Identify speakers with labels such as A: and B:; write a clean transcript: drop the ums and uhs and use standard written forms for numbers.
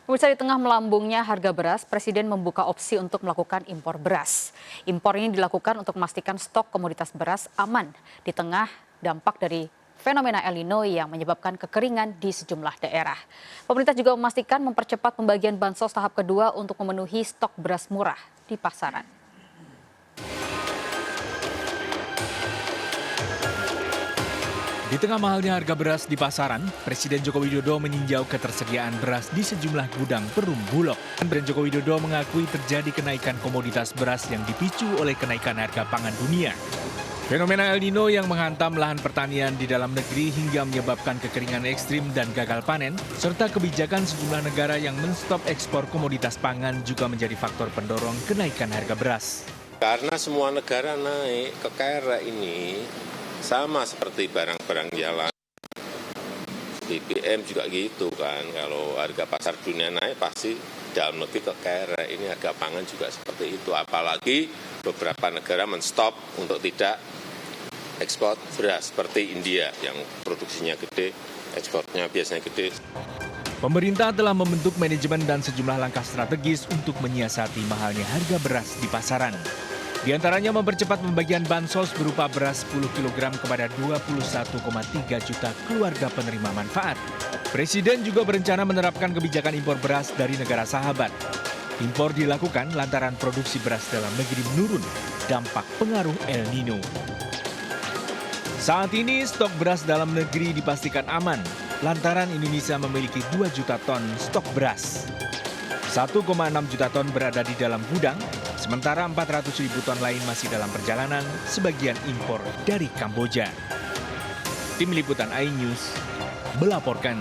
A: Pemirsa, di tengah melambungnya harga beras, Presiden membuka opsi untuk melakukan impor beras. Impor ini dilakukan untuk memastikan stok komoditas beras aman di tengah dampak dari fenomena El Nino yang menyebabkan kekeringan di sejumlah daerah. Pemerintah juga memastikan mempercepat pembagian bansos tahap kedua untuk memenuhi stok beras murah di pasaran.
B: Di tengah mahalnya harga beras di pasaran, Presiden Joko Widodo meninjau ketersediaan beras di sejumlah gudang perum Bulog. Presiden Joko Widodo mengakui terjadi kenaikan komoditas beras yang dipicu oleh kenaikan harga pangan dunia. Fenomena El Nino yang menghantam lahan pertanian di dalam negeri hingga menyebabkan kekeringan ekstrim dan gagal panen, serta kebijakan sejumlah negara yang menstop ekspor komoditas pangan juga menjadi faktor pendorong kenaikan harga beras.
C: Karena semua negara naik, kekeret ini sama seperti barang-barang jalan. BBM juga gitu kan, kalau harga pasar dunia naik pasti dalam negeri kekeret. Ini harga pangan juga seperti itu, apalagi beberapa negara menstop untuk tidak ekspor beras seperti India yang produksinya gede, ekspornya biasanya gede.
B: Pemerintah telah membentuk manajemen dan sejumlah langkah strategis untuk menyiasati mahalnya harga beras di pasaran. Di antaranya mempercepat pembagian bansos berupa beras 10 kg kepada 21,3 juta keluarga penerima manfaat. Presiden juga berencana menerapkan kebijakan impor beras dari negara sahabat. Impor dilakukan lantaran produksi beras dalam negeri menurun, dampak pengaruh El Nino. Saat ini stok beras dalam negeri dipastikan aman, lantaran Indonesia memiliki 2 juta ton stok beras. 1,6 juta ton berada di dalam gudang, sementara 400.000 ton lain masih dalam perjalanan, sebagian impor dari Kamboja. Tim Liputan iNews melaporkan.